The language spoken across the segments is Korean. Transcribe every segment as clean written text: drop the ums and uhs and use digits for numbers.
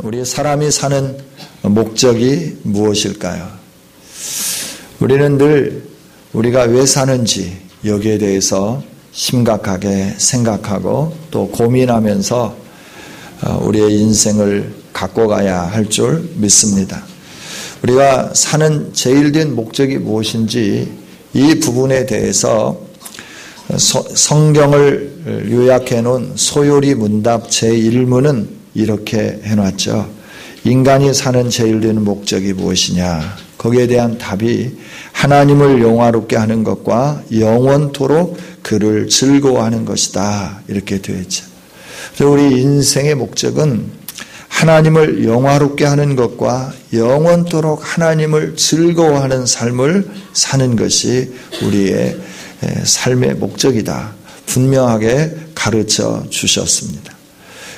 우리 사람이 사는 목적이 무엇일까요? 우리는 늘 우리가 왜 사는지 여기에 대해서 심각하게 생각하고 또 고민하면서 우리의 인생을 갖고 가야 할 줄 믿습니다. 우리가 사는 제일 된 목적이 무엇인지 이 부분에 대해서 성경을 요약해 놓은 소요리 문답 제1문은 이렇게 해놨죠. 인간이 사는 제일 된 목적이 무엇이냐? 거기에 대한 답이 하나님을 영화롭게 하는 것과 영원토록 그를 즐거워하는 것이다. 이렇게 되어 있죠. 그래서 우리 인생의 목적은 하나님을 영화롭게 하는 것과 영원토록 하나님을 즐거워하는 삶을 사는 것이 우리의 삶의 목적이다. 분명하게 가르쳐 주셨습니다.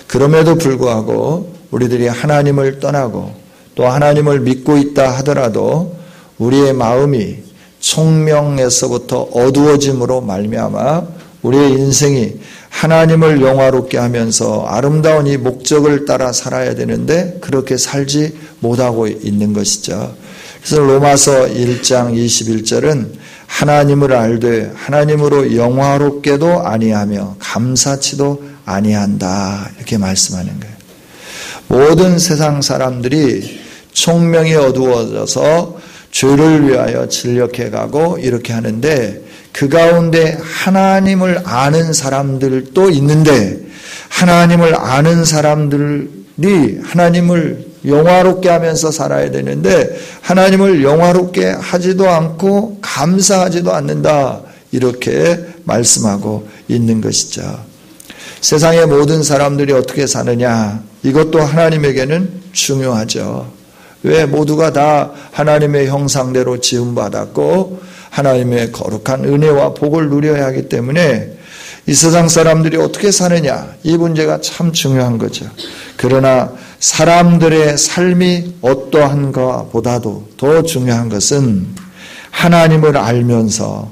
그럼에도 불구하고 우리들이 하나님을 떠나고 또 하나님을 믿고 있다 하더라도 우리의 마음이 총명에서부터 어두워짐으로 말미암아 우리의 인생이 하나님을 영화롭게 하면서 아름다운 이 목적을 따라 살아야 되는데 그렇게 살지 못하고 있는 것이죠. 그래서 로마서 1장 21절은 하나님을 알되 하나님으로 영화롭게도 아니하며 감사치도 아니한다 이렇게 말씀하는 거예요. 모든 세상 사람들이 총명이 어두워져서 죄를 위하여 진력해가고 이렇게 하는데 그 가운데 하나님을 아는 사람들도 있는데 하나님을 아는 사람들이 하나님을 영화롭게 하면서 살아야 되는데 하나님을 영화롭게 하지도 않고 감사하지도 않는다 이렇게 말씀하고 있는 것이죠. 세상의 모든 사람들이 어떻게 사느냐 이것도 하나님에게는 중요하죠. 왜 모두가 다 하나님의 형상대로 지음받았고 하나님의 거룩한 은혜와 복을 누려야 하기 때문에 이 세상 사람들이 어떻게 사느냐 이 문제가 참 중요한 거죠. 그러나 사람들의 삶이 어떠한가 보다도 더 중요한 것은 하나님을 알면서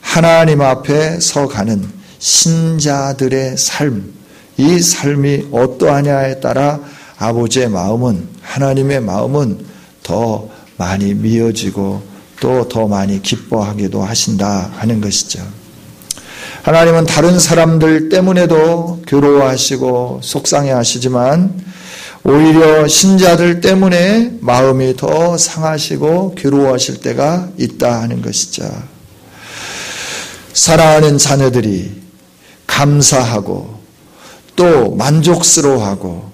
하나님 앞에 서가는 신자들의 삶, 이 삶이 어떠하냐에 따라 아버지의 마음은 하나님의 마음은 더 많이 미어지고 또 더 많이 기뻐하기도 하신다 하는 것이죠. 하나님은 다른 사람들 때문에도 괴로워하시고 속상해하시지만 오히려 신자들 때문에 마음이 더 상하시고 괴로워하실 때가 있다 하는 것이죠. 사랑하는 자녀들이 감사하고 또 만족스러워하고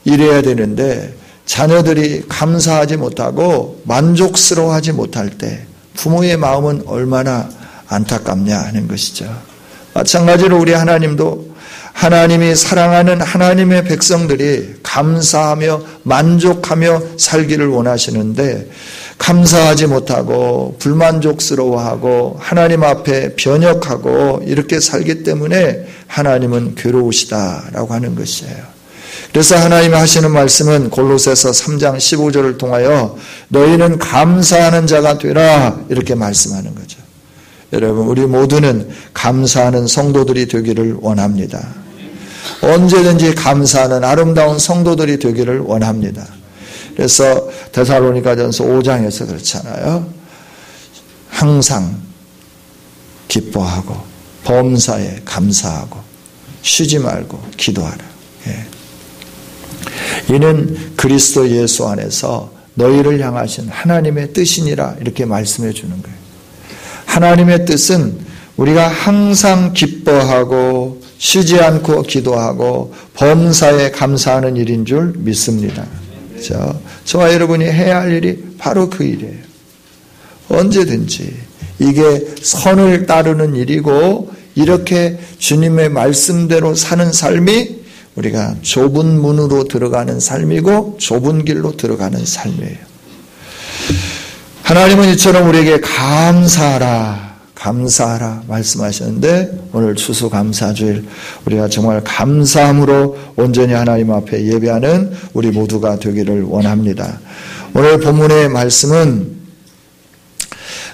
이래야 되는데 자녀들이 감사하지 못하고 만족스러워하지 못할 때 부모의 마음은 얼마나 안타깝냐 하는 것이죠. 마찬가지로 우리 하나님도 하나님이 사랑하는 하나님의 백성들이 감사하며 만족하며 살기를 원하시는데 감사하지 못하고 불만족스러워하고 하나님 앞에 변역하고 이렇게 살기 때문에 하나님은 괴로우시다라고 하는 것이에요. 그래서 하나님이 하시는 말씀은 골로새서 3장 15절을 통하여 너희는 감사하는 자가 되라 이렇게 말씀하는 거죠. 여러분 우리 모두는 감사하는 성도들이 되기를 원합니다. 언제든지 감사하는 아름다운 성도들이 되기를 원합니다. 그래서 데살로니가전서 5장에서 그렇잖아요. 항상 기뻐하고 범사에 감사하고 쉬지 말고 기도하라. 예. 이는 그리스도 예수 안에서 너희를 향하신 하나님의 뜻이니라 이렇게 말씀해 주는 거예요. 하나님의 뜻은 우리가 항상 기뻐하고 쉬지 않고 기도하고 범사에 감사하는 일인 줄 믿습니다. 그렇죠? 저와 여러분이 해야 할 일이 바로 그 일이에요. 언제든지 이게 선을 따르는 일이고 이렇게 주님의 말씀대로 사는 삶이 우리가 좁은 문으로 들어가는 삶이고 좁은 길로 들어가는 삶이에요. 하나님은 이처럼 우리에게 감사하라 말씀하셨는데 오늘 추수감사주일 우리가 정말 감사함으로 온전히 하나님 앞에 예배하는 우리 모두가 되기를 원합니다. 오늘 본문의 말씀은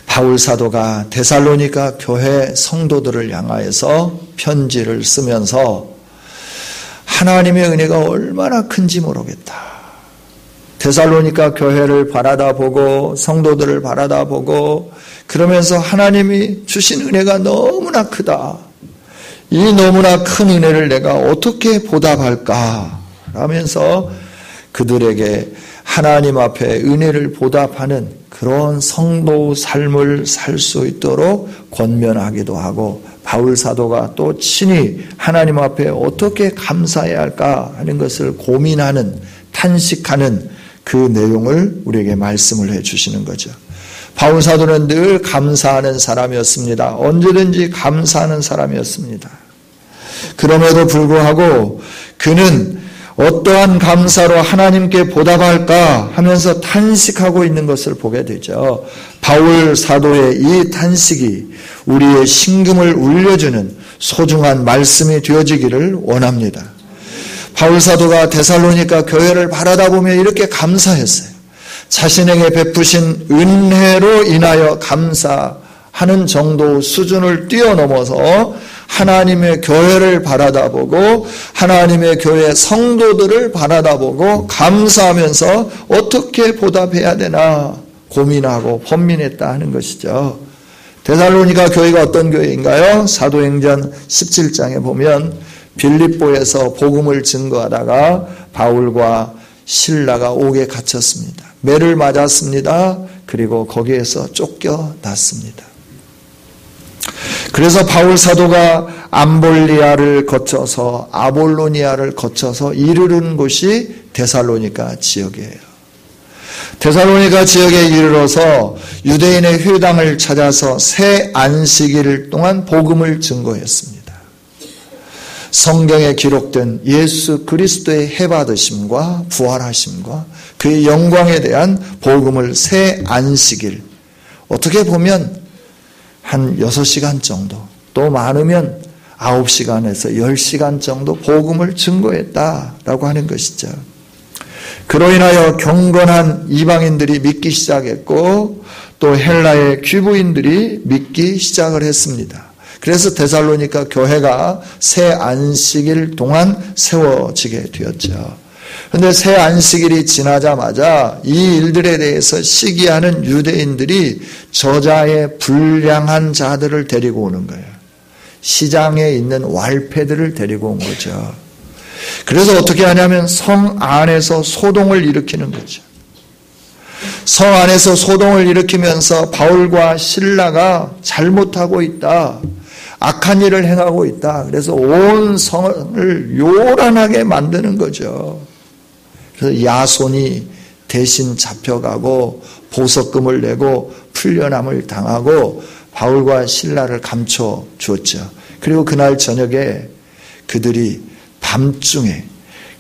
바울 사도가 데살로니가 교회 성도들을 향하여서 편지를 쓰면서 하나님의 은혜가 얼마나 큰지 모르겠다. 데살로니가 교회를 바라다보고 성도들을 바라다보고 그러면서 하나님이 주신 은혜가 너무나 크다. 이 너무나 큰 은혜를 내가 어떻게 보답할까 하면서 그들에게 하나님 앞에 은혜를 보답하는 그런 성도 삶을 살 수 있도록 권면하기도 하고 바울 사도가 또 친히 하나님 앞에 어떻게 감사해야 할까 하는 것을 고민하는 탄식하는 그 내용을 우리에게 말씀을 해 주시는 거죠. 바울 사도는 늘 감사하는 사람이었습니다. 언제든지 감사하는 사람이었습니다. 그럼에도 불구하고 그는 어떠한 감사로 하나님께 보답할까 하면서 탄식하고 있는 것을 보게 되죠. 바울 사도의 이 탄식이 우리의 심금을 울려주는 소중한 말씀이 되어지기를 원합니다. 바울 사도가 데살로니가 교회를 바라다보며 이렇게 감사했어요. 자신에게 베푸신 은혜로 인하여 감사하는 정도 수준을 뛰어넘어서 하나님의 교회를 바라다보고 하나님의 교회 성도들을 바라다보고 감사하면서 어떻게 보답해야 되나 고민하고 번민했다 하는 것이죠. 데살로니가 교회가 어떤 교회인가요? 사도행전 17장에 보면 빌립보에서 복음을 증거하다가 바울과 실라가 옥에 갇혔습니다. 매를 맞았습니다. 그리고 거기에서 쫓겨났습니다. 그래서 바울 사도가 암볼리아를 거쳐서 아볼로니아를 거쳐서 이르는 곳이 데살로니가 지역이에요. 데살로니가 지역에 이르러서 유대인의 회당을 찾아서 새 안식일 동안 복음을 증거했습니다. 성경에 기록된 예수 그리스도의 해받으심과 부활하심과 그의 영광에 대한 복음을 새 안식일, 어떻게 보면 한 6시간 정도, 또 많으면 9시간에서 10시간 정도 복음을 증거했다라고 하는 것이죠. 그로 인하여 경건한 이방인들이 믿기 시작했고 또 헬라의 귀부인들이 믿기 시작을 했습니다. 그래서 데살로니가 교회가 새 안식일 동안 세워지게 되었죠. 그런데 새 안식일이 지나자마자 이 일들에 대해서 시기하는 유대인들이 저자의 불량한 자들을 데리고 오는 거예요. 시장에 있는 왈패들을 데리고 온 거죠. 그래서 어떻게 하냐면 성 안에서 소동을 일으키는 거죠. 성 안에서 소동을 일으키면서 바울과 실라가 잘못하고 있다. 악한 일을 행하고 있다. 그래서 온 성을 요란하게 만드는 거죠. 그래서 야손이 대신 잡혀가고 보석금을 내고 풀려남을 당하고 바울과 실라를 감춰 주었죠. 그리고 그날 저녁에 그들이 밤중에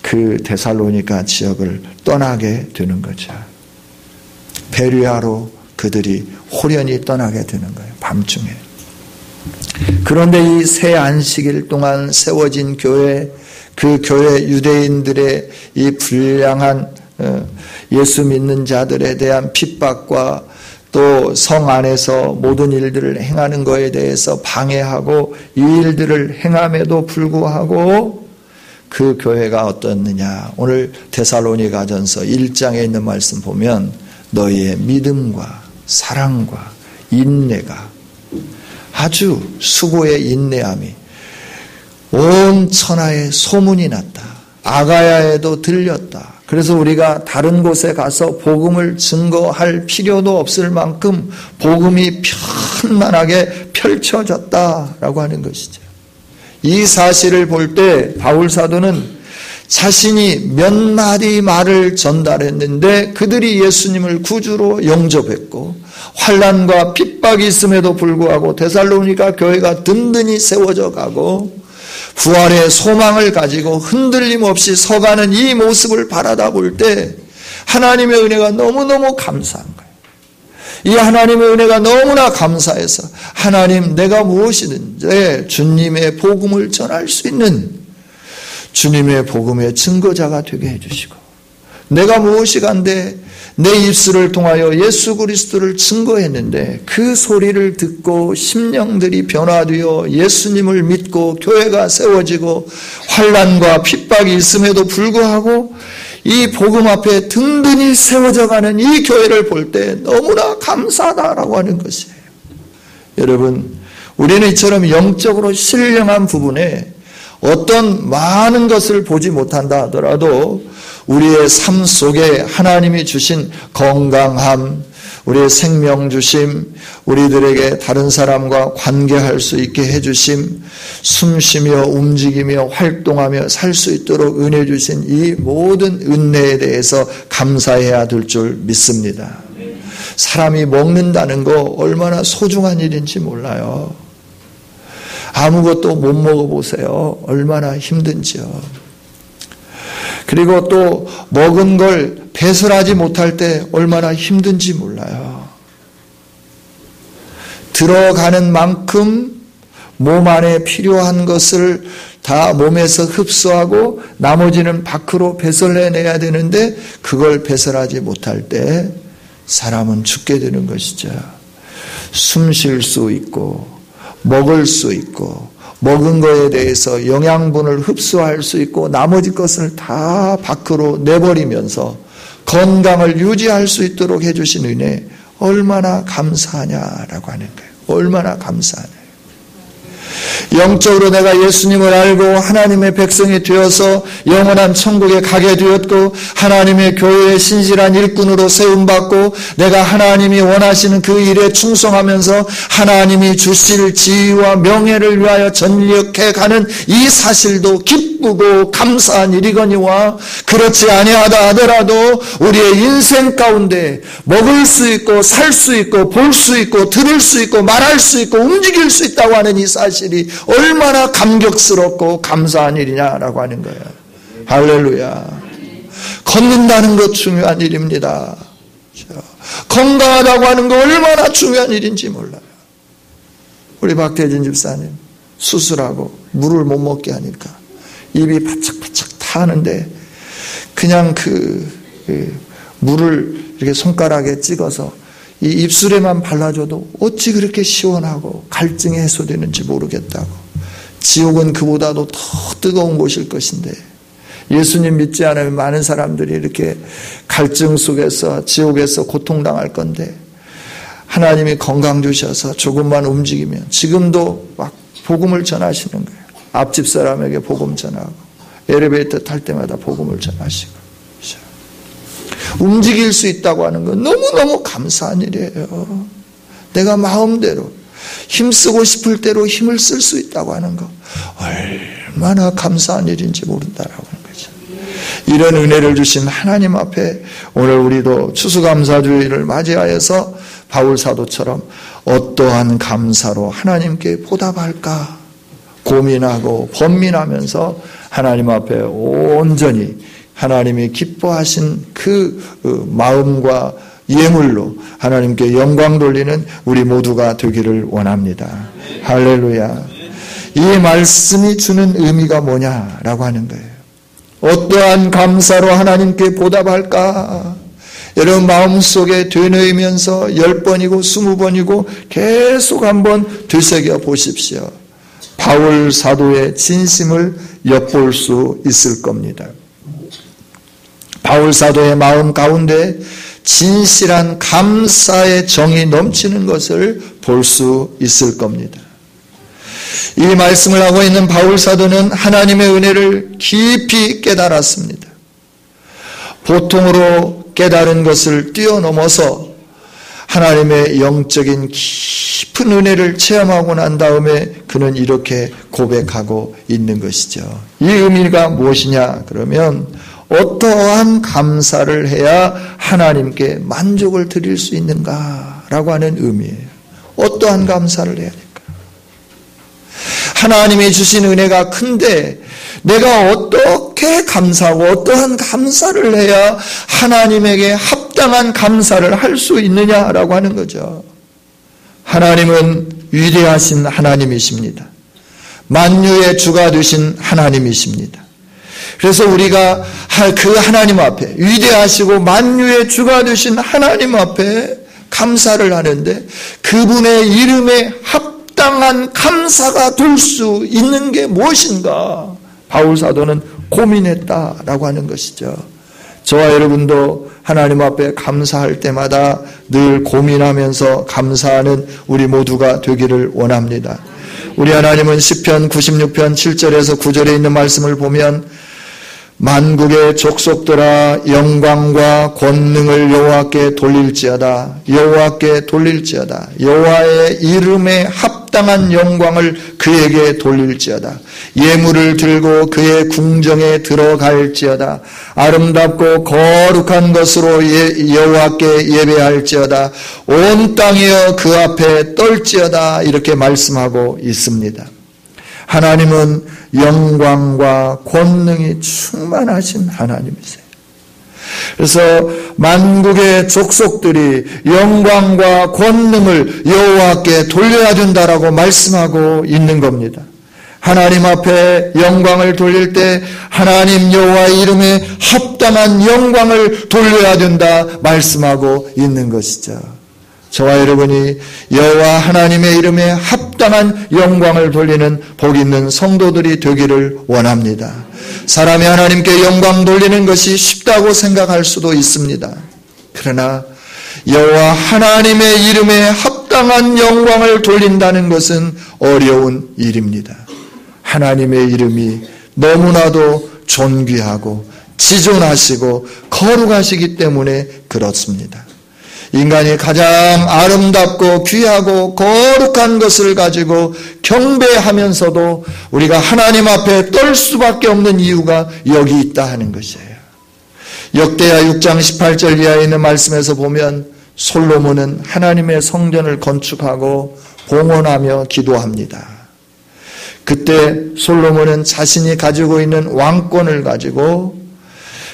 그 데살로니가 지역을 떠나게 되는 거죠. 베르야로 그들이 호련히 떠나게 되는 거예요. 밤중에. 그런데 이 새 안식일 동안 세워진 교회, 그 교회 유대인들의 이 불량한 예수 믿는 자들에 대한 핍박과 또 성 안에서 모든 일들을 행하는 것에 대해서 방해하고 이 일들을 행함에도 불구하고 그 교회가 어떻느냐. 오늘 데살로니가전서 1장에 있는 말씀 보면 너희의 믿음과 사랑과 인내가 아주 수고의 인내함이 온 천하에 소문이 났다. 아가야에도 들렸다. 그래서 우리가 다른 곳에 가서 복음을 증거할 필요도 없을 만큼 복음이 편만하게 펼쳐졌다라고 하는 것이죠. 이 사실을 볼 때 바울 사도는 자신이 몇 마디 말을 전달했는데 그들이 예수님을 구주로 영접했고 환난과 핍박이 있음에도 불구하고 데살로니가 교회가 든든히 세워져 가고 부활의 소망을 가지고 흔들림 없이 서가는 이 모습을 바라다 볼 때 하나님의 은혜가 너무너무 감사한 거예요. 이 하나님의 은혜가 너무나 감사해서 하나님 내가 무엇이든지 주님의 복음을 전할 수 있는 주님의 복음의 증거자가 되게 해주시고 내가 무엇이 간데 내 입술을 통하여 예수 그리스도를 증거했는데 그 소리를 듣고 심령들이 변화되어 예수님을 믿고 교회가 세워지고 환난과 핍박이 있음에도 불구하고 이 복음 앞에 든든히 세워져가는 이 교회를 볼 때 너무나 감사하다라고 하는 것이에요. 여러분, 우리는 이처럼 영적으로 신령한 부분에 어떤 많은 것을 보지 못한다 하더라도 우리의 삶 속에 하나님이 주신 건강함, 우리의 생명 주심, 우리들에게 다른 사람과 관계할 수 있게 해주심, 숨쉬며 움직이며 활동하며 살 수 있도록 은혜 주신 이 모든 은혜에 대해서 감사해야 될 줄 믿습니다. 사람이 먹는다는 거 얼마나 소중한 일인지 몰라요. 아무것도 못 먹어보세요. 얼마나 힘든지요. 그리고 또 먹은 걸 배설하지 못할 때 얼마나 힘든지 몰라요. 들어가는 만큼 몸 안에 필요한 것을 다 몸에서 흡수하고 나머지는 밖으로 배설해내야 되는데 그걸 배설하지 못할 때 사람은 죽게 되는 것이죠. 숨 쉴 수 있고 먹을 수 있고 먹은 거에 대해서 영양분을 흡수할 수 있고 나머지 것을 다 밖으로 내버리면서 건강을 유지할 수 있도록 해주신 은혜 얼마나 감사하냐라고 하는 거예요. 얼마나 감사하냐. 영적으로 내가 예수님을 알고 하나님의 백성이 되어서 영원한 천국에 가게 되었고 하나님의 교회의 신실한 일꾼으로 세움받고 내가 하나님이 원하시는 그 일에 충성하면서 하나님이 주실 지위와 명예를 위하여 전력해 가는 이 사실도 기쁘고 감사한 일이거니와 그렇지 아니하다 하더라도 우리의 인생 가운데 먹을 수 있고 살 수 있고 볼 수 있고 들을 수 있고 말할 수 있고 움직일 수 있다고 하는 이 사실이 얼마나 감격스럽고 감사한 일이냐라고 하는 거예요. 할렐루야. 걷는다는 것 중요한 일입니다. 건강하다고 하는 거 얼마나 중요한 일인지 몰라요. 우리 박태진 집사님 수술하고 물을 못 먹게 하니까 입이 바짝바짝 타는데 그냥 그 물을 이렇게 손가락에 찍어서 이 입술에만 발라줘도 어찌 그렇게 시원하고 갈증이 해소되는지 모르겠다고. 지옥은 그보다도 더 뜨거운 곳일 것인데 예수님 믿지 않으면 많은 사람들이 이렇게 갈증 속에서 지옥에서 고통당할 건데 하나님이 건강 주셔서 조금만 움직이면 지금도 막 복음을 전하시는 거예요. 앞집 사람에게 복음 전하고 엘리베이터 탈 때마다 복음을 전하시고 움직일 수 있다고 하는 건 너무너무 감사한 일이에요. 내가 마음대로 힘쓰고 싶을 대로 힘을 쓸 수 있다고 하는 거 얼마나 감사한 일인지 모른다라고 하는 거죠. 이런 은혜를 주신 하나님 앞에 오늘 우리도 추수감사주의를 맞이하여서 바울 사도처럼 어떠한 감사로 하나님께 보답할까 고민하고 번민하면서 하나님 앞에 온전히 하나님이 기뻐하신 그 마음과 예물로 하나님께 영광 돌리는 우리 모두가 되기를 원합니다. 할렐루야. 이 말씀이 주는 의미가 뭐냐라고 하는 거예요. 어떠한 감사로 하나님께 보답할까? 여러분 마음속에 되뇌이면서 10번이고 20번이고 계속 한번 되새겨 보십시오. 바울 사도의 진심을 엿볼 수 있을 겁니다. 바울 사도의 마음 가운데 진실한 감사의 정이 넘치는 것을 볼 수 있을 겁니다. 이 말씀을 하고 있는 바울 사도는 하나님의 은혜를 깊이 깨달았습니다. 보통으로 깨달은 것을 뛰어넘어서 하나님의 영적인 깊은 은혜를 체험하고 난 다음에 그는 이렇게 고백하고 있는 것이죠. 이 의미가 무엇이냐 그러면 어떠한 감사를 해야 하나님께 만족을 드릴 수 있는가라고 하는 의미예요. 어떠한 감사를 해야 될까? 하나님이 주신 은혜가 큰데 내가 어떻게 감사하고 어떠한 감사를 해야 하나님에게 합당한 감사를 할 수 있느냐라고 하는 거죠. 하나님은 위대하신 하나님이십니다. 만유의 주가 되신 하나님이십니다. 그래서 우리가 그 하나님 앞에, 위대하시고 만유의 주가 되신 하나님 앞에 감사를 하는데, 그분의 이름에 합당한 감사가 될 수 있는 게 무엇인가? 바울 사도는 고민했다라고 하는 것이죠. 저와 여러분도 하나님 앞에 감사할 때마다 늘 고민하면서 감사하는 우리 모두가 되기를 원합니다. 우리 하나님은 시편 96편 7절에서 9절에 있는 말씀을 보면, 만국의 족속들아 영광과 권능을 여호와께 돌릴지어다. 여호와께 돌릴지어다. 여호와의 이름에 합당한 영광을 그에게 돌릴지어다. 예물을 들고 그의 궁정에 들어갈지어다. 아름답고 거룩한 것으로 여호와께 예배할지어다. 온 땅이여 그 앞에 떨지어다. 이렇게 말씀하고 있습니다. 하나님은 영광과 권능이 충만하신 하나님이세요. 그래서 만국의 족속들이 영광과 권능을 여호와께 돌려야 된다라고 말씀하고 있는 겁니다. 하나님 앞에 영광을 돌릴 때 하나님 여호와의 이름에 합당한 영광을 돌려야 된다 말씀하고 있는 것이죠. 저와 여러분이 여호와 하나님의 이름에 합당한 영광을 돌리는 복 있는 성도들이 되기를 원합니다. 사람이 하나님께 영광 돌리는 것이 쉽다고 생각할 수도 있습니다. 그러나 여호와 하나님의 이름에 합당한 영광을 돌린다는 것은 어려운 일입니다. 하나님의 이름이 너무나도 존귀하고 지존하시고 거룩하시기 때문에 그렇습니다. 인간이 가장 아름답고 귀하고 거룩한 것을 가지고 경배하면서도 우리가 하나님 앞에 떨 수밖에 없는 이유가 여기 있다 하는 것이에요. 역대하 6장 18절 이하에 있는 말씀에서 보면 솔로몬은 하나님의 성전을 건축하고 봉헌하며 기도합니다. 그때 솔로몬은 자신이 가지고 있는 왕권을 가지고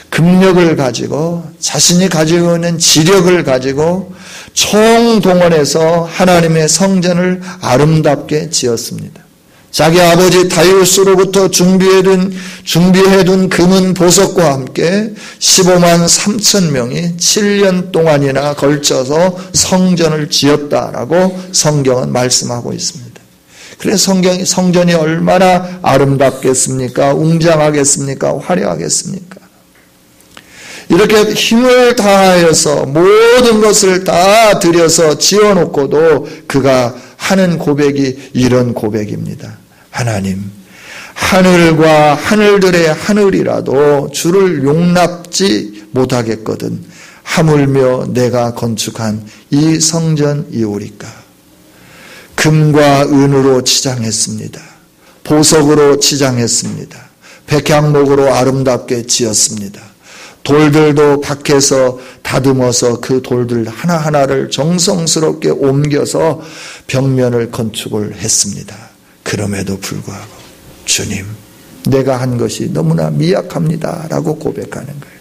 금력을 가지고 자신이 가지고 있는 지력을 가지고 총동원해서 하나님의 성전을 아름답게 지었습니다. 자기 아버지 다윗으로부터 준비해둔 금은 보석과 함께 15만 3천 명이 7년 동안이나 걸쳐서 성전을 지었다라고 성경은 말씀하고 있습니다. 그래서 성전이 얼마나 아름답겠습니까? 웅장하겠습니까? 화려하겠습니까? 이렇게 힘을 다하여서 모든 것을 다 들여서 지어놓고도 그가 하는 고백이 이런 고백입니다. 하나님, 하늘과 하늘들의 하늘이라도 주를 용납지 못하겠거든 하물며 내가 건축한 이 성전이오리까. 금과 은으로 치장했습니다. 보석으로 치장했습니다. 백향목으로 아름답게 지었습니다. 돌들도 밖에서 다듬어서 그 돌들 하나하나를 정성스럽게 옮겨서 벽면을 건축을 했습니다. 그럼에도 불구하고 주님, 내가 한 것이 너무나 미약합니다 라고 고백하는 거예요.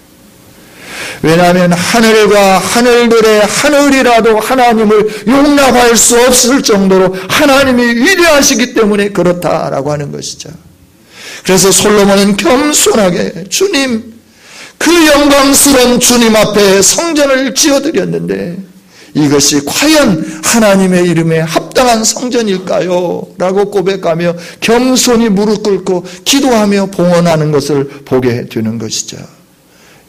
왜냐하면 하늘과 하늘들의 하늘이라도 하나님을 용납할 수 없을 정도로 하나님이 위대하시기 때문에 그렇다라고 하는 것이죠. 그래서 솔로몬은 겸손하게 주님, 그 영광스러운 주님 앞에 성전을 지어드렸는데 이것이 과연 하나님의 이름에 합당한 성전일까요? 라고 고백하며 겸손히 무릎 꿇고 기도하며 봉헌하는 것을 보게 되는 것이죠.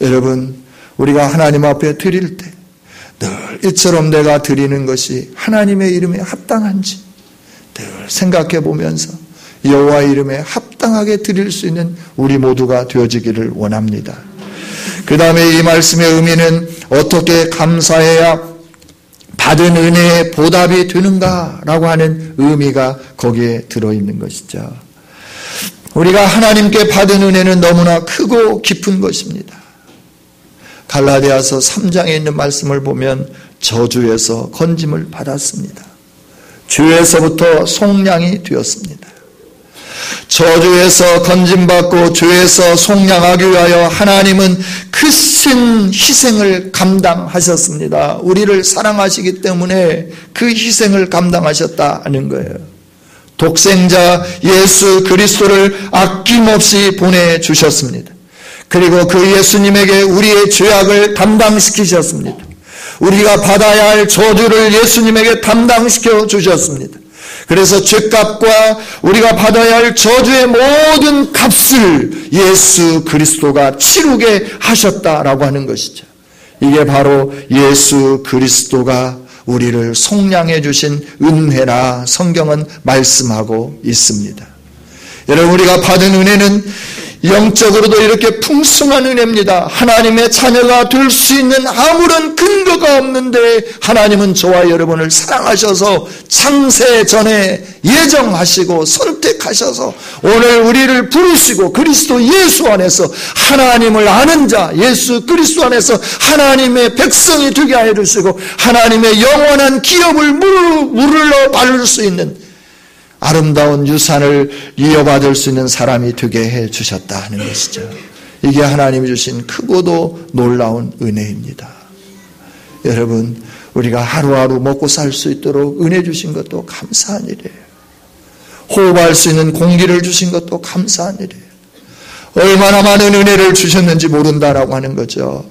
여러분, 우리가 하나님 앞에 드릴 때 늘 이처럼 내가 드리는 것이 하나님의 이름에 합당한지 늘 생각해 보면서 여호와의 이름에 합당하게 드릴 수 있는 우리 모두가 되어지기를 원합니다. 그 다음에 이 말씀의 의미는 어떻게 감사해야 받은 은혜의 보답이 되는가라고 하는 의미가 거기에 들어있는 것이죠. 우리가 하나님께 받은 은혜는 너무나 크고 깊은 것입니다. 갈라디아서 3장에 있는 말씀을 보면 저주에서 건짐을 받았습니다. 죄에서부터 속량이 되었습니다. 저주에서 건짐받고 죄에서 속량하기 위하여 하나님은 크신 희생을 감당하셨습니다. 우리를 사랑하시기 때문에 그 희생을 감당하셨다는 거예요. 독생자 예수 그리스도를 아낌없이 보내주셨습니다. 그리고 그 예수님에게 우리의 죄악을 담당시키셨습니다. 우리가 받아야 할 저주를 예수님에게 담당시켜 주셨습니다. 그래서 죄값과 우리가 받아야 할 저주의 모든 값을 예수 그리스도가 치르게 하셨다라고 하는 것이죠. 이게 바로 예수 그리스도가 우리를 속량해 주신 은혜라 성경은 말씀하고 있습니다. 여러분, 우리가 받은 은혜는 영적으로도 이렇게 풍성한 은혜입니다. 하나님의 자녀가 될 수 있는 아무런 근거가 없는데 하나님은 저와 여러분을 사랑하셔서 창세 전에 예정하시고 선택하셔서 오늘 우리를 부르시고 그리스도 예수 안에서 하나님을 아는 자, 예수 그리스도 안에서 하나님의 백성이 되게 해 주시고 하나님의 영원한 기업을 물러 바를 수 있는 아름다운 유산을 이어받을 수 있는 사람이 되게 해 주셨다 하는 것이죠. 이게 하나님이 주신 크고도 놀라운 은혜입니다. 여러분, 우리가 하루하루 먹고 살 수 있도록 은혜 주신 것도 감사한 일이에요. 호흡할 수 있는 공기를 주신 것도 감사한 일이에요. 얼마나 많은 은혜를 주셨는지 모른다라고 하는 거죠.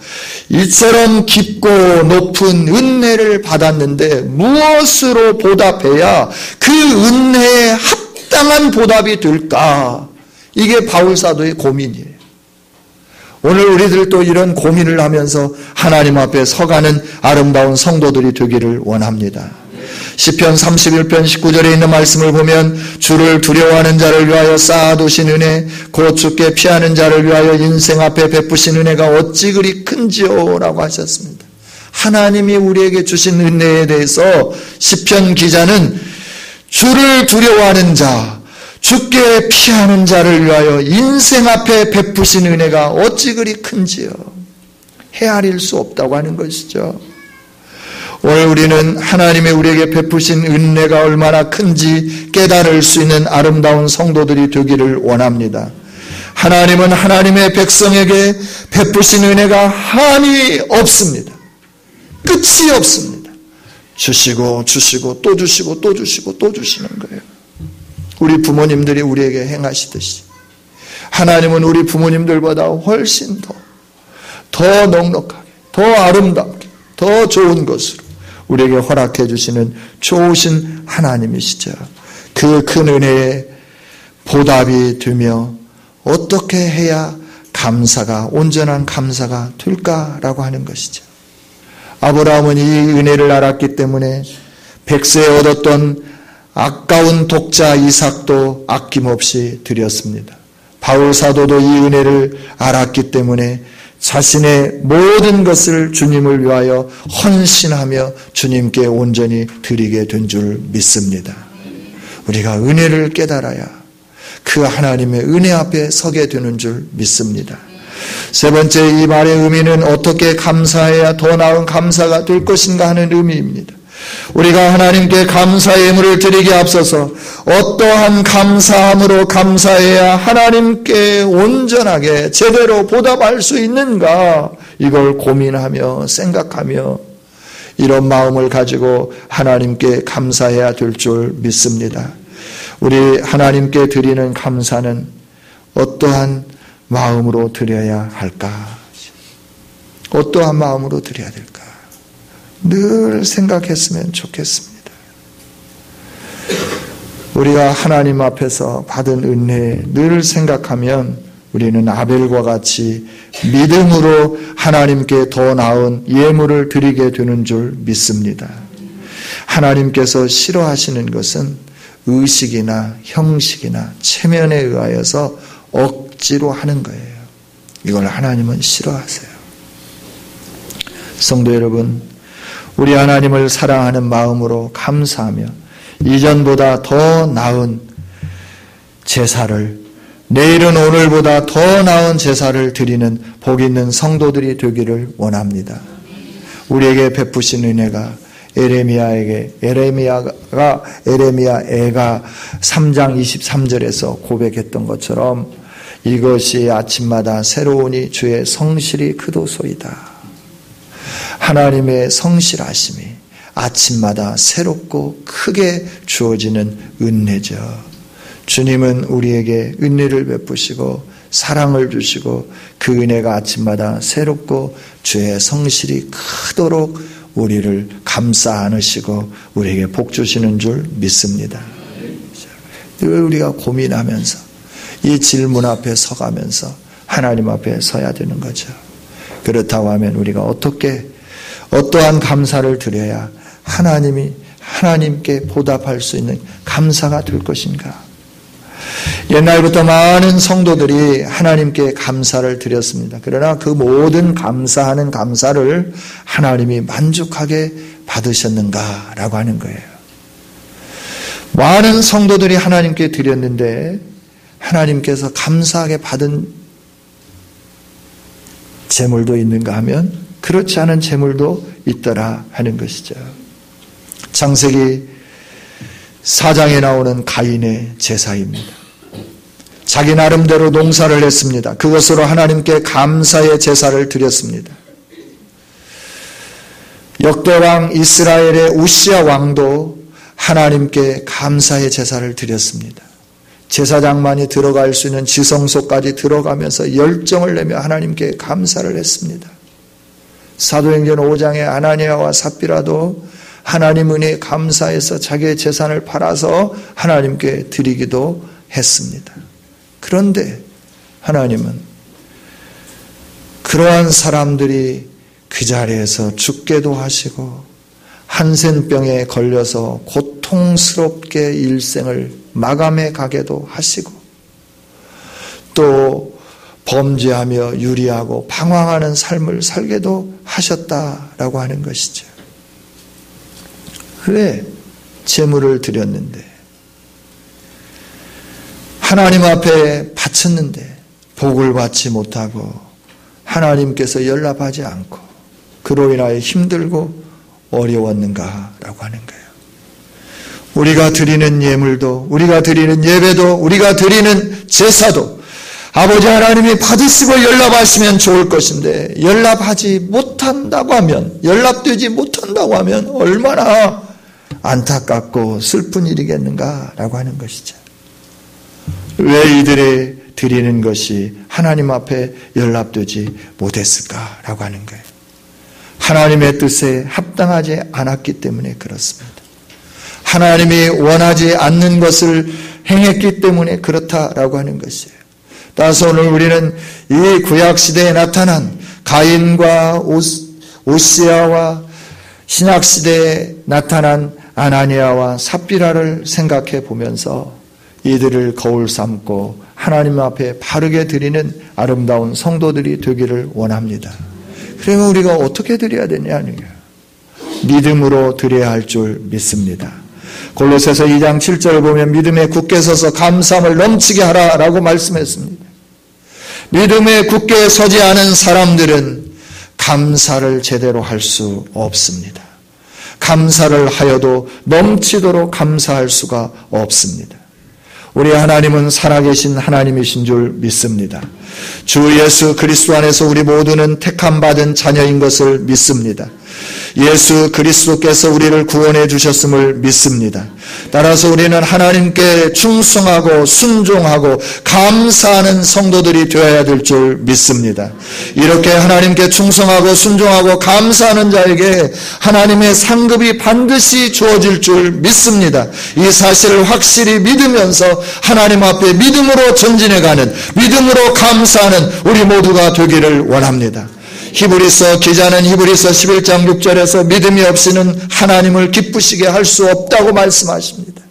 이처럼 깊고 높은 은혜를 받았는데 무엇으로 보답해야 그 은혜에 합당한 보답이 될까? 이게 바울사도의 고민이에요. 오늘 우리들도 이런 고민을 하면서 하나님 앞에 서가는 아름다운 성도들이 되기를 원합니다. 시편 31편 19절에 있는 말씀을 보면 주를 두려워하는 자를 위하여 쌓아두신 은혜 곧 주께 피하는 자를 위하여 인생 앞에 베푸신 은혜가 어찌 그리 큰지요 라고 하셨습니다. 하나님이 우리에게 주신 은혜에 대해서 시편 기자는 주를 두려워하는 자, 주께 피하는 자를 위하여 인생 앞에 베푸신 은혜가 어찌 그리 큰지요. 헤아릴 수 없다고 하는 것이죠. 오늘 우리는 하나님이 우리에게 베푸신 은혜가 얼마나 큰지 깨달을 수 있는 아름다운 성도들이 되기를 원합니다. 하나님은 하나님의 백성에게 베푸신 은혜가 한이 없습니다. 끝이 없습니다. 주시고 주시고 또 주시고 또 주시고 또 주시는 거예요. 우리 부모님들이 우리에게 행하시듯이 하나님은 우리 부모님들보다 훨씬 더 넉넉하게, 더 아름답게, 더 좋은 것으로 우리에게 허락해 주시는 좋으신 하나님이시죠. 그 큰 은혜에 보답이 되며 어떻게 해야 감사가, 온전한 감사가 될까라고 하는 것이죠. 아브라함은 이 은혜를 알았기 때문에 백세에 얻었던 아까운 독자 이삭도 아낌없이 드렸습니다. 바울 사도도 이 은혜를 알았기 때문에 자신의 모든 것을 주님을 위하여 헌신하며 주님께 온전히 드리게 된 줄 믿습니다. 우리가 은혜를 깨달아야 그 하나님의 은혜 앞에 서게 되는 줄 믿습니다. 세 번째, 이 말의 의미는 어떻게 감사해야 더 나은 감사가 될 것인가 하는 의미입니다. 우리가 하나님께 감사의 예물을 드리기에 앞서서 어떠한 감사함으로 감사해야 하나님께 온전하게 제대로 보답할 수 있는가, 이걸 고민하며 생각하며 이런 마음을 가지고 하나님께 감사해야 될 줄 믿습니다. 우리 하나님께 드리는 감사는 어떠한 마음으로 드려야 할까? 어떠한 마음으로 드려야 될까? 늘 생각했으면 좋겠습니다. 우리가 하나님 앞에서 받은 은혜 늘 생각하면 우리는 아벨과 같이 믿음으로 하나님께 더 나은 예물을 드리게 되는 줄 믿습니다. 하나님께서 싫어하시는 것은 의식이나 형식이나 체면에 의하여서 억지로 하는 거예요. 이걸 하나님은 싫어하세요. 성도 여러분, 우리 하나님을 사랑하는 마음으로 감사하며 이전보다 더 나은 제사를, 내일은 오늘보다 더 나은 제사를 드리는 복 있는 성도들이 되기를 원합니다. 우리에게 베푸신 은혜가 에레미야 애가 3장 23절에서 고백했던 것처럼 이것이 아침마다 새로우니 주의 성실이 크도소이다. 하나님의 성실하심이 아침마다 새롭고 크게 주어지는 은혜죠. 주님은 우리에게 은혜를 베푸시고 사랑을 주시고 그 은혜가 아침마다 새롭고 주의 성실이 크도록 우리를 감싸 안으시고 우리에게 복 주시는 줄 믿습니다. 늘 우리가 고민하면서 이 질문 앞에 서가면서 하나님 앞에 서야 되는 거죠. 그렇다고 하면 우리가 어떠한 감사를 드려야 하나님께 보답할 수 있는 감사가 될 것인가? 옛날부터 많은 성도들이 하나님께 감사를 드렸습니다. 그러나 그 모든 감사하는 감사를 하나님이 만족하게 받으셨는가라고 하는 거예요. 많은 성도들이 하나님께 드렸는데 하나님께서 감사하게 받은 재물도 있는가 하면 그렇지 않은 재물도 있더라 하는 것이죠. 창세기 4장에 나오는 가인의 제사입니다. 자기 나름대로 농사를 했습니다. 그것으로 하나님께 감사의 제사를 드렸습니다. 역대왕 이스라엘의 우시야 왕도 하나님께 감사의 제사를 드렸습니다. 제사장만이 들어갈 수 있는 지성소까지 들어가면서 열정을 내며 하나님께 감사를 했습니다. 사도행전 5장의 아나니아와 삽비라도 하나님 은혜에 감사해서 자기의 재산을 팔아서 하나님께 드리기도 했습니다. 그런데 하나님은 그러한 사람들이 그 자리에서 죽게도 하시고 한센병에 걸려서 고통스럽게 일생을 마감해 가게도 하시고 또 범죄하며 유리하고 방황하는 삶을 살게도 하셨다라고 하는 것이죠. 왜 제물을 드렸는데 하나님 앞에 바쳤는데 복을 받지 못하고 하나님께서 연락하지 않고 그로 인하여 힘들고 어려웠는가라고 하는 거예요. 우리가 드리는 예물도 우리가 드리는 예배도 우리가 드리는 제사도 아버지 하나님이 받으시고 연락하시면 좋을 것인데 연락하지 못한다고 하면 연락되지 못한다고 하면 얼마나 안타깝고 슬픈 일이겠는가라고 하는 것이죠. 왜 이들의 드리는 것이 하나님 앞에 연락되지 못했을까라고 하는 거예요. 하나님의 뜻에 합당하지 않았기 때문에 그렇습니다. 하나님이 원하지 않는 것을 행했기 때문에 그렇다라고 하는 것이에요. 따라서 오늘 우리는 이 구약시대에 나타난 가인과 오시야와 신약시대에 나타난 아나니아와 삽비라를 생각해 보면서 이들을 거울 삼고 하나님 앞에 바르게 드리는 아름다운 성도들이 되기를 원합니다. 그러면 우리가 어떻게 드려야 되냐는 거예요. 믿음으로 드려야 할 줄 믿습니다. 골로새서 2장 7절을 보면 믿음에 굳게 서서 감사함을 넘치게 하라라고 말씀했습니다. 믿음에 굳게 서지 않은 사람들은 감사를 제대로 할 수 없습니다. 감사를 하여도 넘치도록 감사할 수가 없습니다. 우리 하나님은 살아계신 하나님이신 줄 믿습니다. 주 예수 그리스도 안에서 우리 모두는 택함받은 자녀인 것을 믿습니다. 예수 그리스도께서 우리를 구원해 주셨음을 믿습니다. 따라서 우리는 하나님께 충성하고 순종하고 감사하는 성도들이 되어야 될 줄 믿습니다. 이렇게 하나님께 충성하고 순종하고 감사하는 자에게 하나님의 상급이 반드시 주어질 줄 믿습니다. 이 사실을 확실히 믿으면서 하나님 앞에 믿음으로 전진해가는 믿음으로 감사하는 우리 모두가 되기를 원합니다. 기자는 히브리서 11장 6절에서 믿음이 없이는 하나님을 기쁘시게 할 수 없다고 말씀하십니다.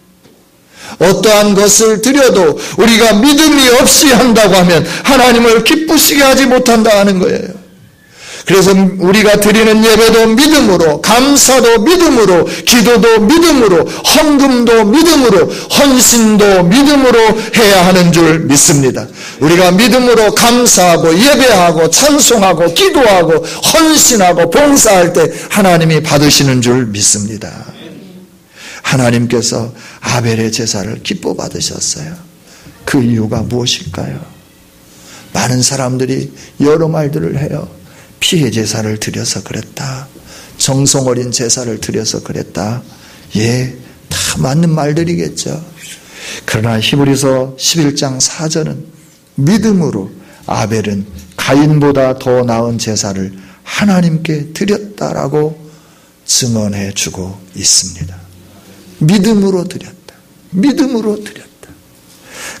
어떠한 것을 드려도 우리가 믿음이 없이 한다고 하면 하나님을 기쁘시게 하지 못한다 하는 거예요. 그래서 우리가 드리는 예배도 믿음으로, 감사도 믿음으로, 기도도 믿음으로, 헌금도 믿음으로, 헌신도 믿음으로 해야 하는 줄 믿습니다. 우리가 믿음으로 감사하고 예배하고 찬송하고 기도하고 헌신하고 봉사할 때 하나님이 받으시는 줄 믿습니다. 하나님께서 아벨의 제사를 기뻐 받으셨어요. 그 이유가 무엇일까요? 많은 사람들이 여러 말들을 해요. 피해 제사를 드려서 그랬다. 정성 어린 제사를 드려서 그랬다. 예, 다 맞는 말들이겠죠. 그러나 히브리서 11장 4절은 믿음으로 아벨은 가인보다 더 나은 제사를 하나님께 드렸다라고 증언해 주고 있습니다. 믿음으로 드렸다. 믿음으로 드렸다.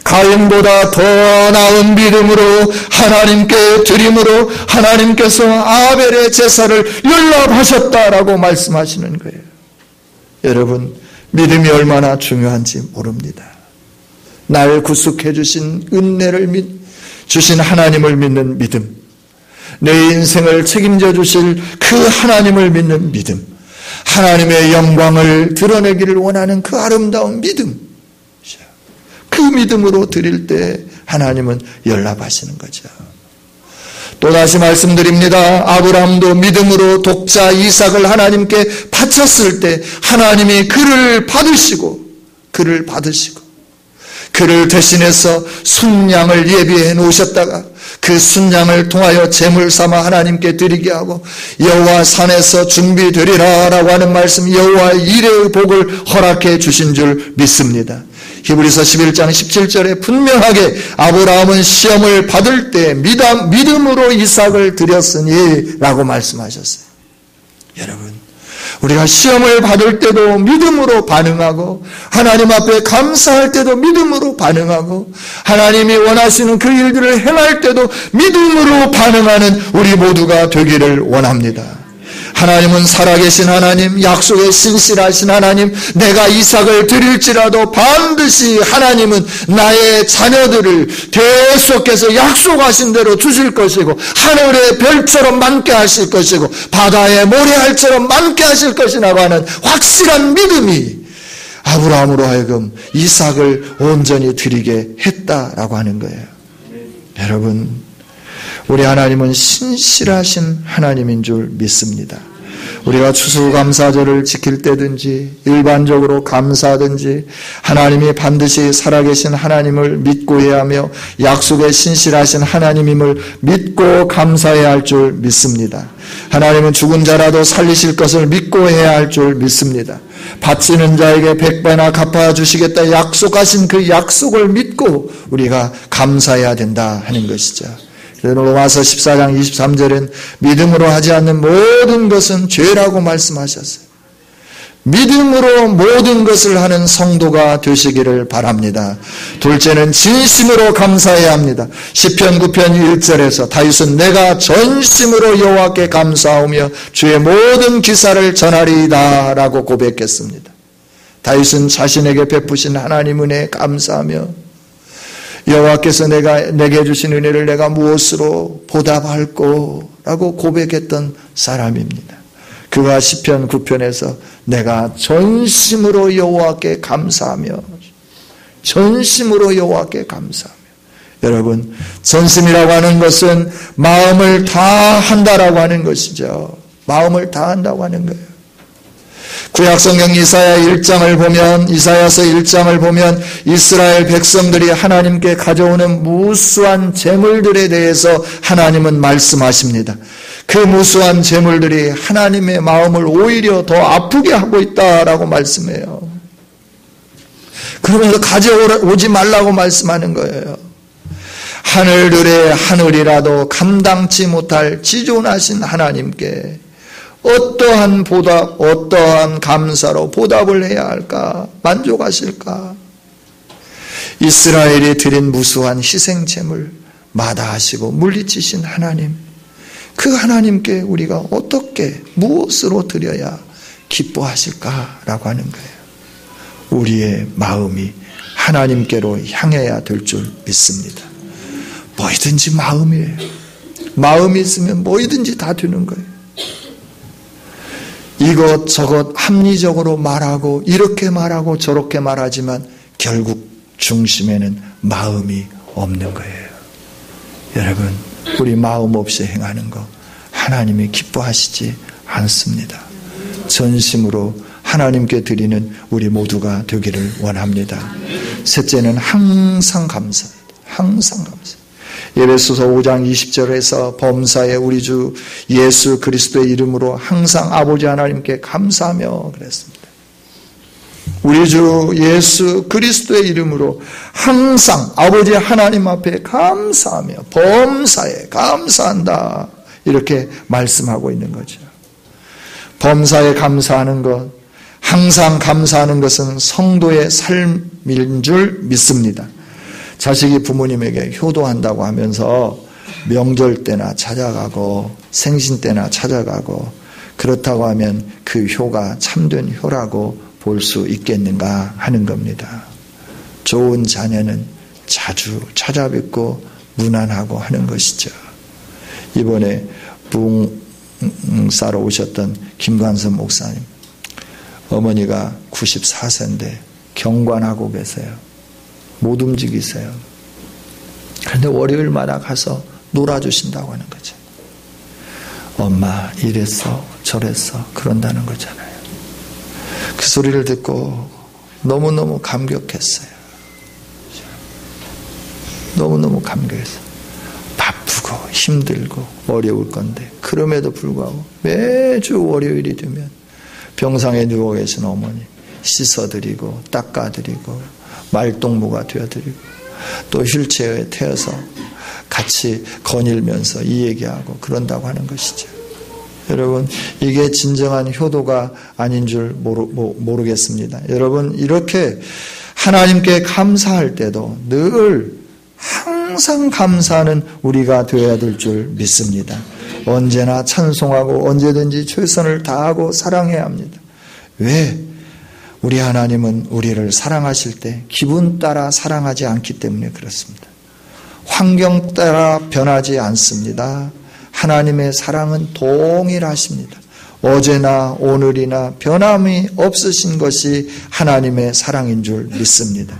가인보다 더 나은 믿음으로 하나님께 드림으로 하나님께서 아벨의 제사를 연락하셨다라고 말씀하시는 거예요. 여러분, 믿음이 얼마나 중요한지 모릅니다. 날 구속해 주신 은혜를 주신 하나님을 믿는 믿음, 내 인생을 책임져 주실 그 하나님을 믿는 믿음, 하나님의 영광을 드러내기를 원하는 그 아름다운 믿음, 그 믿음으로 드릴 때 하나님은 연락하시는 거죠. 또다시 말씀드립니다. 아브라함도 믿음으로 독자 이삭을 하나님께 바쳤을 때 하나님이 그를 받으시고 그를 대신해서 순양을 예비해 놓으셨다가 그 순양을 통하여 제물 삼아 하나님께 드리게 하고 여호와 산에서 준비되리라 라고 하는 말씀, 여호와의 이레의 복을 허락해 주신 줄 믿습니다. 히브리서 11장 17절에 분명하게 아브라함은 시험을 받을 때 믿음으로 이삭을 드렸으니 라고 말씀하셨어요. 여러분, 우리가 시험을 받을 때도 믿음으로 반응하고 하나님 앞에 감사할 때도 믿음으로 반응하고 하나님이 원하시는 그 일들을 행할 때도 믿음으로 반응하는 우리 모두가 되기를 원합니다. 하나님은 살아계신 하나님, 약속에 신실하신 하나님, 내가 이삭을 드릴지라도 반드시 하나님은 나의 자녀들을 계속해서 약속하신 대로 주실 것이고 하늘의 별처럼 많게 하실 것이고 바다의 모래알처럼 많게 하실 것이라고 하는 확실한 믿음이 아브라함으로 하여금 이삭을 온전히 드리게 했다라고 하는 거예요. 여러분, 우리 하나님은 신실하신 하나님인 줄 믿습니다. 우리가 추수감사절을 지킬 때든지 일반적으로 감사하든지 하나님이 반드시 살아계신 하나님을 믿고 해야 하며 약속에 신실하신 하나님임을 믿고 감사해야 할 줄 믿습니다. 하나님은 죽은 자라도 살리실 것을 믿고 해야 할 줄 믿습니다. 바치는 자에게 100배나 갚아주시겠다 약속하신 그 약속을 믿고 우리가 감사해야 된다 하는 것이죠. 로마서 14장 23절엔 믿음으로 하지 않는 모든 것은 죄라고 말씀하셨어요. 믿음으로 모든 것을 하는 성도가 되시기를 바랍니다. 둘째는 진심으로 감사해야 합니다. 시편 9편 1절에서 다윗은 내가 전심으로 여호와께 감사하며 주의 모든 기사를 전하리이다 라고 고백했습니다. 다윗은 자신에게 베푸신 하나님 은혜에 감사하며 여호와께서 내게 주신 은혜를 내가 무엇으로 보답할꼬 라고 고백했던 사람입니다. 그가 시편 9편에서 내가 전심으로 여호와께 감사하며 여러분, 전심이라고 하는 것은 마음을 다한다라고 하는 것이죠. 마음을 다한다고 하는 거예요. 구약성경 이사야서 1장을 보면 이스라엘 백성들이 하나님께 가져오는 무수한 제물들에 대해서 하나님은 말씀하십니다. 그 무수한 제물들이 하나님의 마음을 오히려 더 아프게 하고 있다라고 말씀해요. 그러면서 가져오지 말라고 말씀하는 거예요. 하늘들의 하늘이라도 감당치 못할 지존하신 하나님께 어떠한 보답, 어떠한 감사로 보답을 해야 할까? 만족하실까? 이스라엘이 드린 무수한 희생제물 마다하시고 물리치신 하나님, 그 하나님께 우리가 어떻게 무엇으로 드려야 기뻐하실까라고 하는 거예요. 우리의 마음이 하나님께로 향해야 될 줄 믿습니다. 뭐든지 마음이에요. 마음이 있으면 뭐든지 다 되는 거예요. 이것저것 합리적으로 말하고 이렇게 말하고 저렇게 말하지만 결국 중심에는 마음이 없는 거예요. 여러분, 우리 마음 없이 행하는 거 하나님이 기뻐하시지 않습니다. 전심으로 하나님께 드리는 우리 모두가 되기를 원합니다. 셋째는 항상 감사입니다. 항상 감사. 에베소서 5장 20절에서 범사에 우리 주 예수 그리스도의 이름으로 항상 아버지 하나님께 감사하며 그랬습니다. 우리 주 예수 그리스도의 이름으로 항상 아버지 하나님 앞에 감사하며 범사에 감사한다. 이렇게 말씀하고 있는 거죠. 범사에 감사하는 것, 항상 감사하는 것은 성도의 삶인 줄 믿습니다. 자식이 부모님에게 효도한다고 하면서 명절 때나 찾아가고 생신 때나 찾아가고 그렇다고 하면 그 효가 참된 효라고 볼 수 있겠는가 하는 겁니다. 좋은 자녀는 자주 찾아뵙고 문안하고 하는 것이죠. 이번에 부흥사로 오셨던 김관선 목사님, 어머니가 94세인데 경관하고 계세요. 못 움직이세요. 그런데 월요일마다 가서 놀아주신다고 하는 거죠. 엄마 이랬어 저랬어 그런다는 거잖아요. 그 소리를 듣고 너무너무 감격했어요. 너무너무 감격했어요. 바쁘고 힘들고 어려울 건데 그럼에도 불구하고 매주 월요일이 되면 병상에 누워 계신 어머니 씻어드리고 닦아드리고 말동무가 되어드리고 또 휠체어에 태워서 같이 거닐면서 이 얘기하고 그런다고 하는 것이죠. 여러분, 이게 진정한 효도가 아닌 줄 모르겠습니다. 여러분, 이렇게 하나님께 감사할 때도 늘 항상 감사하는 우리가 되어야 될 줄 믿습니다. 언제나 찬송하고 언제든지 최선을 다하고 사랑해야 합니다. 왜? 우리 하나님은 우리를 사랑하실 때 기분 따라 사랑하지 않기 때문에 그렇습니다. 환경 따라 변하지 않습니다. 하나님의 사랑은 동일하십니다. 어제나 오늘이나 변함이 없으신 것이 하나님의 사랑인 줄 믿습니다.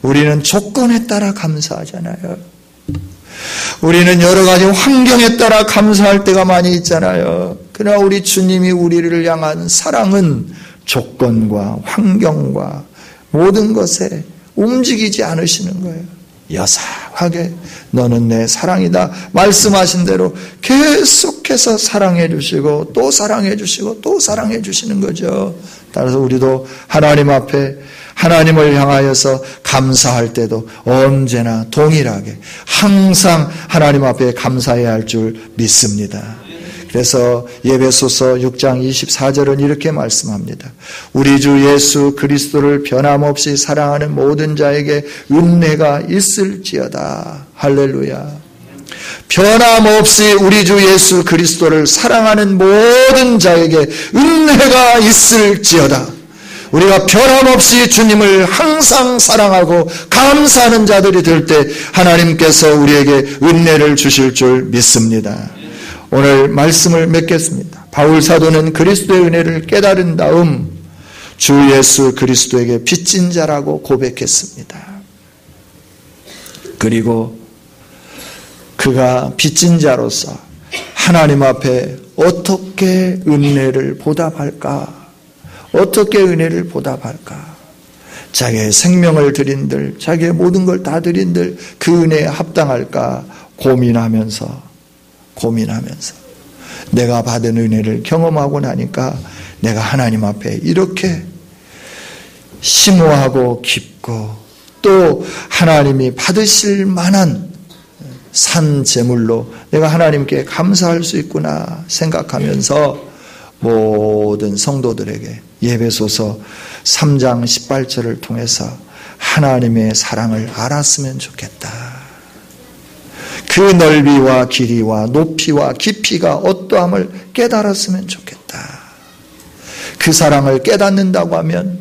우리는 조건에 따라 감사하잖아요. 우리는 여러 가지 환경에 따라 감사할 때가 많이 있잖아요. 그러나 우리 주님이 우리를 향한 사랑은 조건과 환경과 모든 것에 움직이지 않으시는 거예요. 여사하게 너는 내 사랑이다 말씀하신 대로 계속해서 사랑해 주시고 또 사랑해 주시고 또 사랑해 주시는 거죠. 따라서 우리도 하나님 앞에 하나님을 향하여서 감사할 때도 언제나 동일하게 항상 하나님 앞에 감사해야 할 줄 믿습니다. 그래서 예배소서 6장 24절은 이렇게 말씀합니다. 우리 주 예수 그리스도를 변함없이 사랑하는 모든 자에게 은혜가 있을지어다. 할렐루야. 변함없이 우리 주 예수 그리스도를 사랑하는 모든 자에게 은혜가 있을지어다. 우리가 변함없이 주님을 항상 사랑하고 감사하는 자들이 될 때 하나님께서 우리에게 은혜를 주실 줄 믿습니다. 오늘 말씀을 맺겠습니다. 바울 사도는 그리스도의 은혜를 깨달은 다음 주 예수 그리스도에게 빚진 자라고 고백했습니다. 그리고 그가 빚진 자로서 하나님 앞에 어떻게 은혜를 보답할까? 어떻게 은혜를 보답할까? 자기의 생명을 드린들, 자기의 모든 걸 다 드린들 그 은혜에 합당할까 고민하면서 내가 받은 은혜를 경험하고 나니까 내가 하나님 앞에 이렇게 심오하고 깊고 또 하나님이 받으실 만한 산 제물로 내가 하나님께 감사할 수 있구나 생각하면서 모든 성도들에게 예배소서 3장 18절을 통해서 하나님의 사랑을 알았으면 좋겠다. 그 넓이와 길이와 높이와 깊이가 어떠함을 깨달았으면 좋겠다. 그 사랑을 깨닫는다고 하면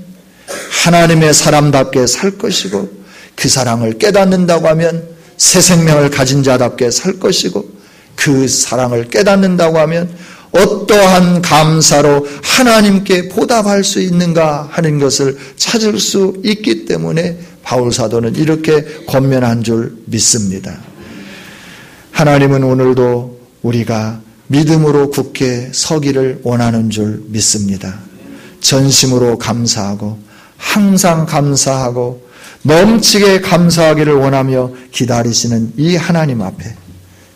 하나님의 사람답게 살 것이고 그 사랑을 깨닫는다고 하면 새 생명을 가진 자답게 살 것이고 그 사랑을 깨닫는다고 하면 어떠한 감사로 하나님께 보답할 수 있는가 하는 것을 찾을 수 있기 때문에 바울 사도는 이렇게 권면한 줄 믿습니다. 하나님은 오늘도 우리가 믿음으로 굳게 서기를 원하는 줄 믿습니다. 전심으로 감사하고 항상 감사하고 넘치게 감사하기를 원하며 기다리시는 이 하나님 앞에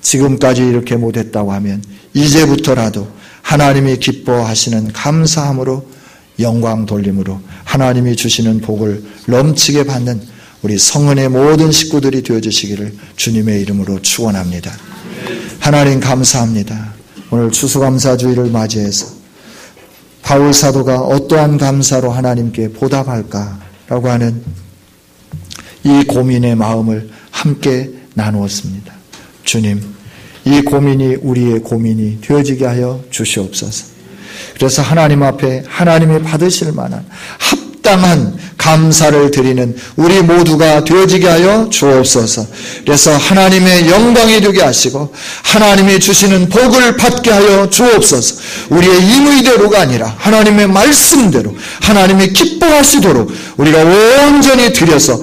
지금까지 이렇게 못했다고 하면 이제부터라도 하나님이 기뻐하시는 감사함으로 영광 돌림으로 하나님이 주시는 복을 넘치게 받는 우리 성은의 모든 식구들이 되어주시기를 주님의 이름으로 축원합니다. 하나님 감사합니다. 오늘 추수감사주의를 맞이해서 바울 사도가 어떠한 감사로 하나님께 보답할까라고 하는 이 고민의 마음을 함께 나누었습니다. 주님, 이 고민이 우리의 고민이 되어지게 하여 주시옵소서. 그래서 하나님 앞에 하나님이 받으실 만한 합당한 감사를 드리는 우리 모두가 되어지게 하여 주옵소서. 그래서 하나님의 영광이 되게 하시고 하나님이 주시는 복을 받게 하여 주옵소서. 우리의 임의대로가 아니라 하나님의 말씀대로 하나님이 기뻐하시도록 우리가 온전히 드려서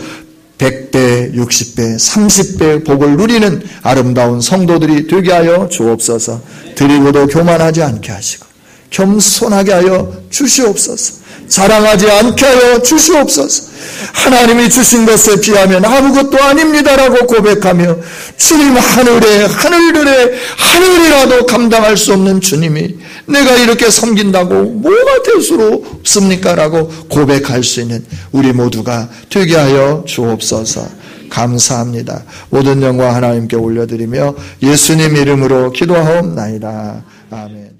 100배, 60배, 30배 복을 누리는 아름다운 성도들이 되게 하여 주옵소서. 드리고도 교만하지 않게 하시고 겸손하게 하여 주시옵소서. 자랑하지 않게 하여 주시옵소서. 하나님이 주신 것에 비하면 아무것도 아닙니다라고 고백하며 주님 하늘이라도 감당할 수 없는 주님이 내가 이렇게 섬긴다고 뭐가 될 수 없습니까라고 고백할 수 있는 우리 모두가 되게 하여 주옵소서. 감사합니다. 모든 영광 하나님께 올려드리며 예수님 이름으로 기도하옵나이다. 아멘.